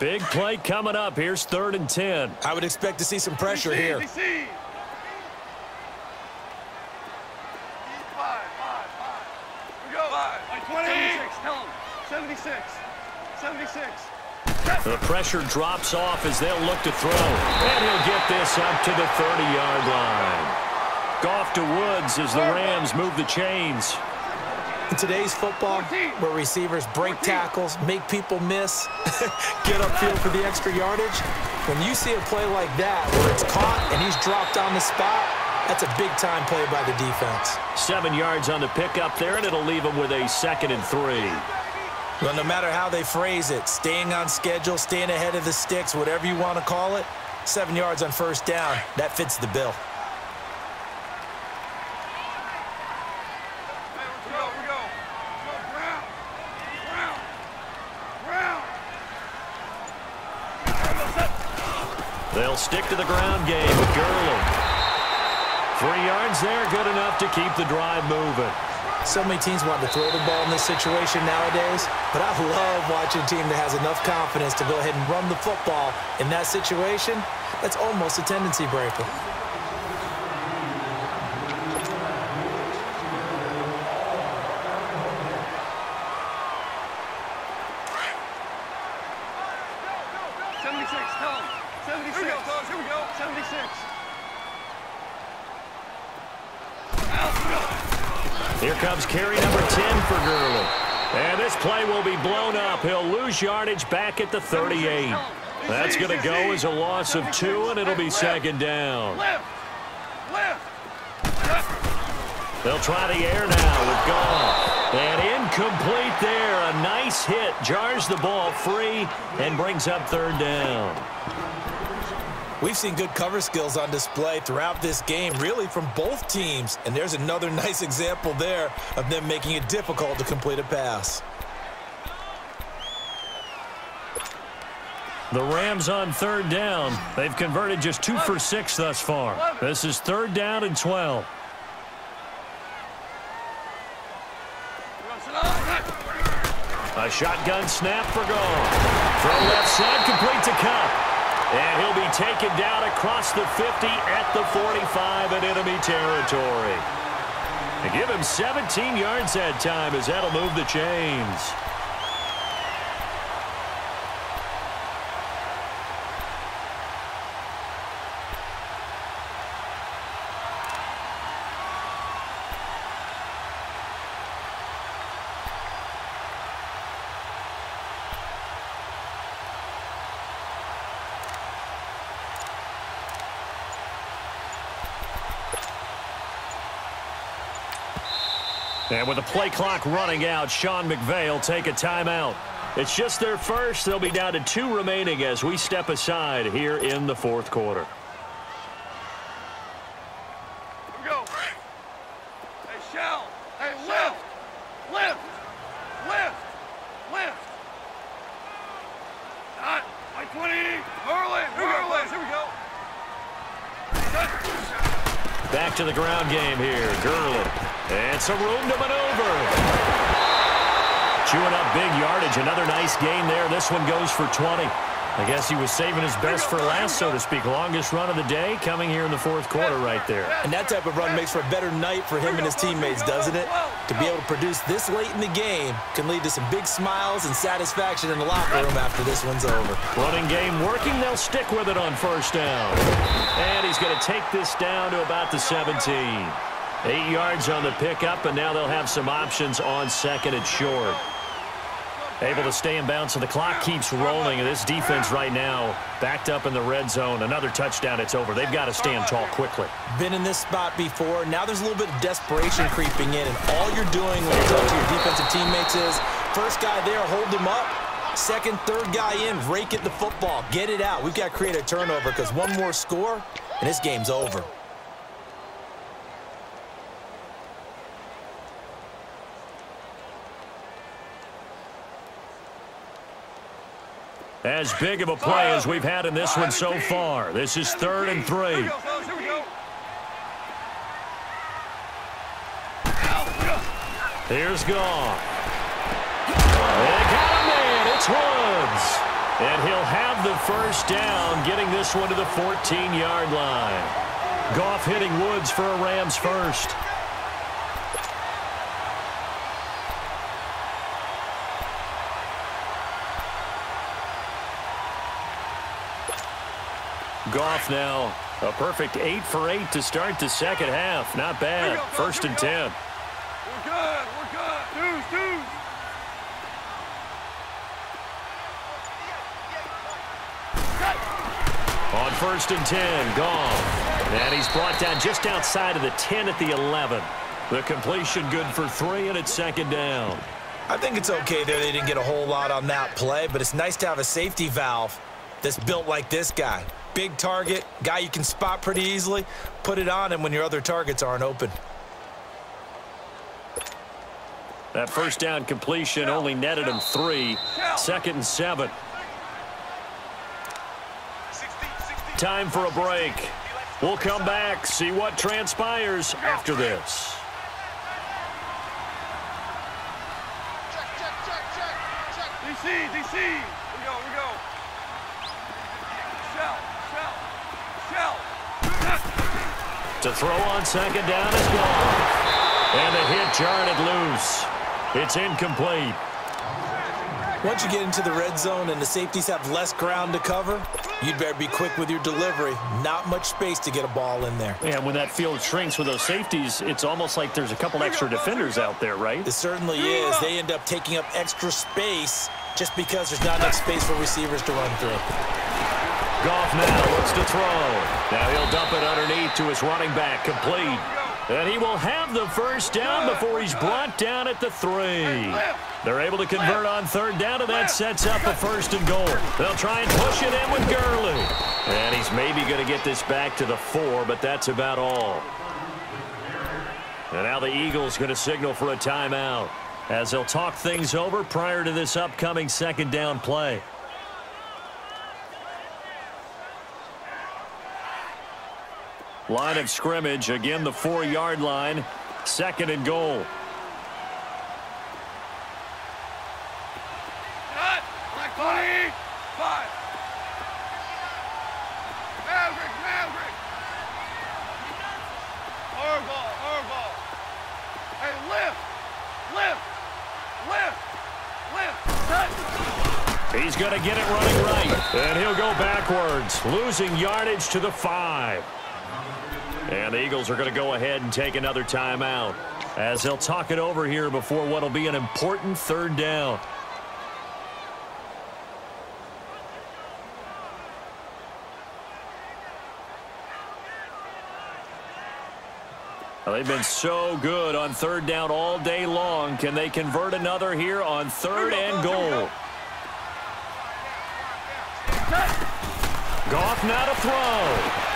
Big play coming up. Here's 3rd and 10. I would expect to see some pressure here. Five. 76. Tell him. 76. 76. The pressure drops off as they'll look to throw. And he'll get this up to the 30-yard line. Off to Woods as the Rams move the chains. In today's football, where receivers break tackles, make people miss, get upfield for the extra yardage, when you see a play like that where it's caught and he's dropped on the spot, that's a big-time play by the defense. 7 yards on the pickup there, and it'll leave them with a 2nd and 3. Well, no matter how they phrase it, staying on schedule, staying ahead of the sticks, whatever you want to call it, 7 yards on 1st down, that fits the bill. They'll stick to the ground game with Gurley. 3 yards there, good enough to keep the drive moving. So many teams want to throw the ball in this situation nowadays, but I love watching a team that has enough confidence to go ahead and run the football in that situation. That's almost a tendency breaker. Here comes carry number 10 for Gurley. And this play will be blown up. He'll lose yardage back at the 38. That's going to go as a loss of 2, and it'll be 2nd down. They'll try the air now with Goff. And incomplete there. A nice hit. Jars the ball free and brings up 3rd down. We've seen good cover skills on display throughout this game, really from both teams. And there's another nice example there of them making it difficult to complete a pass. The Rams on 3rd down. They've converted just 2 for 6 thus far. This is 3rd down and 12. A shotgun snap for Goff. From left side, complete to Cup. And he'll be taken down across the 50 at the 45 in enemy territory. And give him 17 yards that time as that'll move the chains. And with the play clock running out, Sean McVay will take a timeout. It's just their first. They'll be down to 2 remaining as we step aside here in the 4th quarter. Here we go. Hey, Shell. Hey, lift. Lift. Lift. Lift. Not. Like 20. Merlin. Here we go. Back to the ground game here. Gurley. And some room to maneuver. Chewing up big yardage. Another nice gain there. This one goes for 20. I guess he was saving his best for last, so to speak. Longest run of the day coming here in the 4th quarter right there. And that type of run makes for a better night for him and his teammates, doesn't it? To be able to produce this late in the game can lead to some big smiles and satisfaction in the locker room after this one's over. Running game working. They'll stick with it on 1st down. And he's going to take this down to about the 17. 8 yards on the pickup, and now they'll have some options on 2nd and short. Able to stay in bounds, so the clock keeps rolling. And this defense right now backed up in the red zone. Another touchdown, it's over. They've got to stand tall quickly. Been in this spot before. Now there's a little bit of desperation creeping in, and all you're doing when you talk to your defensive teammates is, first guy there, hold him up. Second, third guy in, rake at the football. Get it out. We've got to create a turnover because one more score, and this game's over. As big of a play as we've had in this one so far. This is 3rd and 3. Here's Goff. They got a man. It's Woods. And he'll have the first down, getting this one to the 14-yard line. Goff hitting Woods for a Rams first. Goff now a perfect 8 for 8 to start the second half. Not bad. First and 10. We're good. We're good. Deuce. On first and 10, Goff. And he's brought down just outside of the 10 at the 11. The completion good for 3, and it's second down. I think it's okay there. They didn't get a whole lot on that play, but it's nice to have a safety valve that's built like this guy. Big target, guy you can spot pretty easily. Put it on him when your other targets aren't open. That first down completion only netted him 3. Second and 7. Time for a break. We'll come back, see what transpires after this. DC. We go. Shell. To throw on second down is gone. And the hit jarred it loose. It's incomplete. Once you get into the red zone and the safeties have less ground to cover, you'd better be quick with your delivery. Not much space to get a ball in there. And when that field shrinks with those safeties, it's almost like there's a couple extra defenders out there, right? It certainly is. They end up taking up extra space just because there's not enough space for receivers to run through. Goff now looks to throw. Now he'll dump it underneath to his running back, complete. And he will have the first down before he's brought down at the 3. They're able to convert on third down, and that sets up a first and goal. They'll try and push it in with Gurley. And he's maybe going to get this back to the 4, but that's about all. And now the Eagles going to signal for a timeout as they'll talk things over prior to this upcoming second down play. Line of scrimmage, again the 4-yard line, second and goal. Black 25. Maverick. Orval. Hey, lift. He's going to get it running right, and he'll go backwards, losing yardage to the 5. And the Eagles are going to go ahead and take another timeout as they'll talk it over here before what will be an important third down. Well, they've been so good on third down all day long. Can they convert another here on third and goal? Goff now to throw.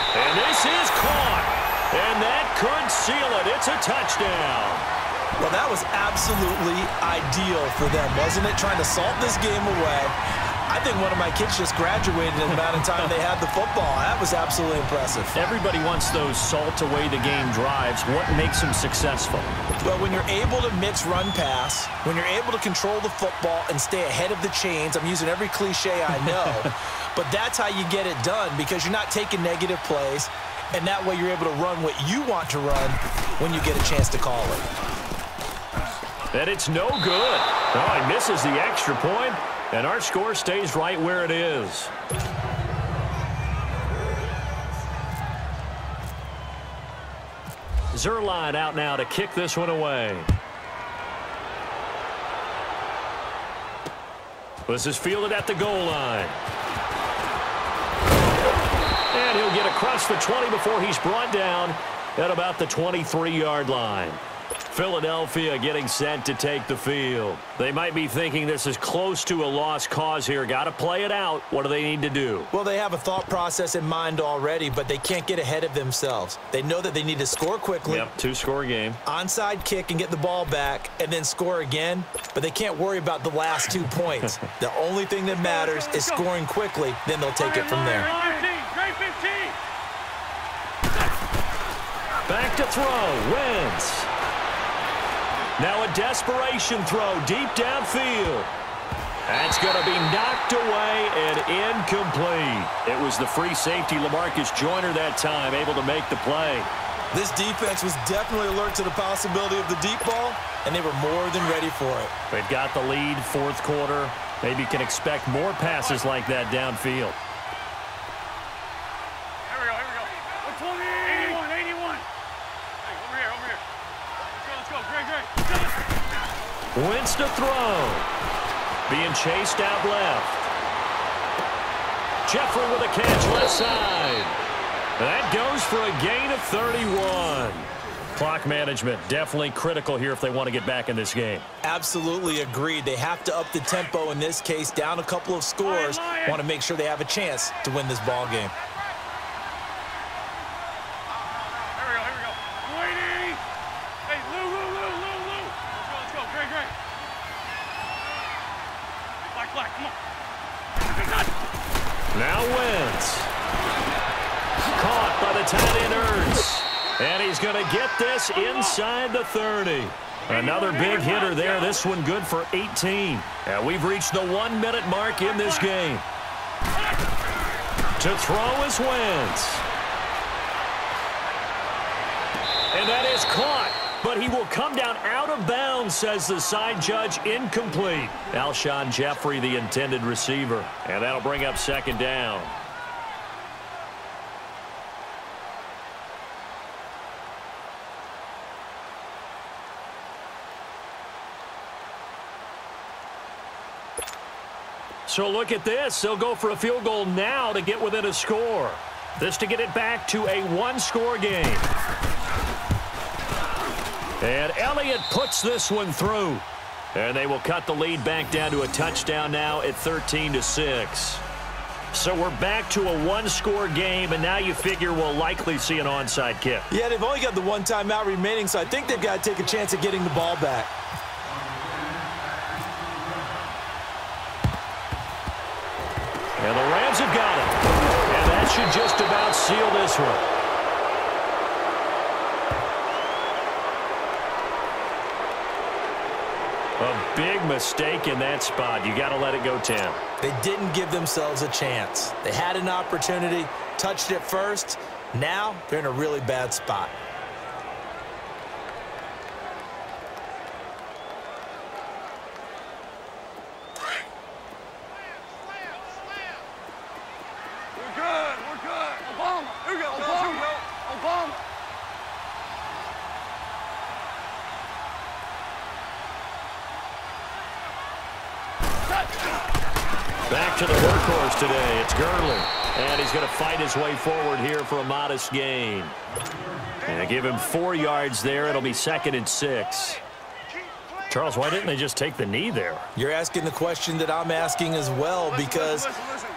And this is caught. And that could seal it. It's a touchdown. Well, that was absolutely ideal for them, wasn't it? Trying to salt this game away. I think one of my kids just graduated in the amount of time they had the football. That was absolutely impressive. Everybody wants those salt away the game drives. What makes them successful? Well, when you're able to mix run pass, when you're able to control the football and stay ahead of the chains, I'm using every cliche I know, but that's how you get it done because you're not taking negative plays, and that way you're able to run what you want to run when you get a chance to call it. And it's no good. Oh, he misses the extra point. And our score stays right where it is. Zuerlein out now to kick this one away. This is fielded at the goal line. And he'll get across the 20 before he's brought down at about the 23-yard line. Philadelphia getting set to take the field. They might be thinking this is close to a lost cause here. Got to play it out. What do they need to do? Well, they have a thought process in mind already, but they can't get ahead of themselves. They know that they need to score quickly. Yep, 2-score game. Onside kick and get the ball back and then score again, but they can't worry about the last 2 points. The only thing that matters is scoring quickly, then they'll take it from there. Back to throw. Wentz. Now a desperation throw deep downfield. That's going to be knocked away and incomplete. It was the free safety, LaMarcus Joyner, that time, able to make the play. This defense was definitely alert to the possibility of the deep ball, and they were more than ready for it. They've got the lead, fourth quarter. Maybe can expect more passes like that downfield. Here we go. 120. 81. Hey, over here. Let's go. Great. Wentz to throw. Being chased out left. Jeffrey with a catch left side. That goes for a gain of 31. Clock management definitely critical here if they want to get back in this game. Absolutely agreed. They have to up the tempo in this case, down a couple of scores. Want to make sure they have a chance to win this ball game. Here we go. Waiting. Hey, Lou. Let's go. Great. Black, come on. Now Wentz. Caught by the tight end Ertz. And he's going to get this inside the 30. Another big hitter there. This one good for 18. And we've reached the 1 minute mark in this game. To throw is Wentz. And that is caught. But he will come down out of bounds, says the side judge. Incomplete. Alshon Jeffrey, the intended receiver. And that'll bring up second down. So look at this. They'll go for a field goal now to get within a score. This to get it back to a one-score game. And Elliott puts this one through. And they will cut the lead back down to a touchdown now at 13-6. So we're back to a one-score game, and now you figure we'll likely see an onside kick. Yeah, they've only got the one timeout remaining, so I think they've got to take a chance at getting the ball back. And the Rams have got it. And that should just about seal this one. A big mistake in that spot. You got to let it go, Tim. They didn't give themselves a chance. They had an opportunity, touched it first. Now they're in a really bad spot. We're good. Obama. Here we go. Obama. Back to the workhorse today. It's Gurley. And he's going to fight his way forward here for a modest gain. And give him 4 yards there. It'll be 2nd and 6. Charles, why didn't they just take the knee there? You're asking the question that I'm asking as well, because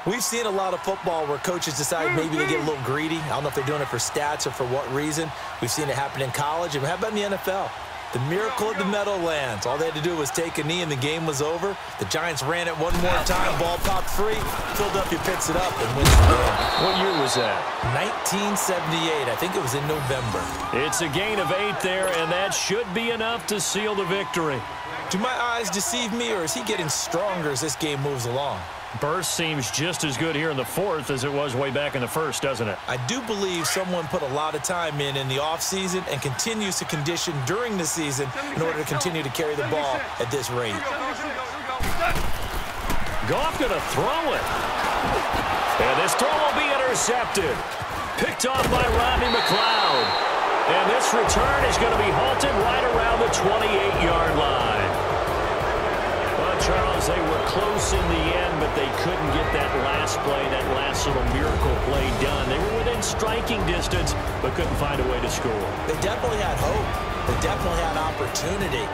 we've seen a lot of football where coaches decide maybe they get a little greedy. I don't know if they're doing it for stats or for what reason. We've seen it happen in college. And how about in the NFL? The miracle of the Meadowlands. All they had to do was take a knee and the game was over. The Giants ran it one more time. Ball popped free. Philadelphia picks it up and wins the game. What year was that? 1978. I think it was in November. It's a gain of 8 there, and that should be enough to seal the victory. Do my eyes deceive me, or is he getting stronger as this game moves along? Burst seems just as good here in the 4th as it was way back in the 1st, doesn't it? I do believe someone put a lot of time in the offseason and continues to condition during the season in order to continue to carry the ball at this rate. Goff going to throw it. And this throw will be intercepted. Picked off by Rodney McLeod. And this return is going to be halted right around the 28-yard line. Well, Charles, they were close in the end, but they couldn't get that last play, that last little miracle play done. They were within striking distance, but couldn't find a way to score. They definitely had hope. They definitely had opportunity.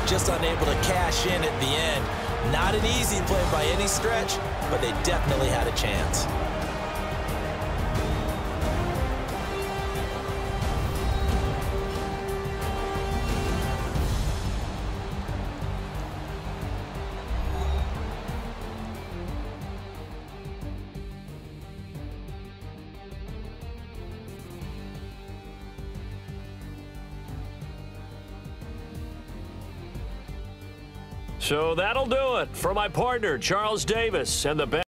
Just unable to cash in at the end. Not an easy play by any stretch, but they definitely had a chance. So that'll do it for my partner, Charles Davis, and the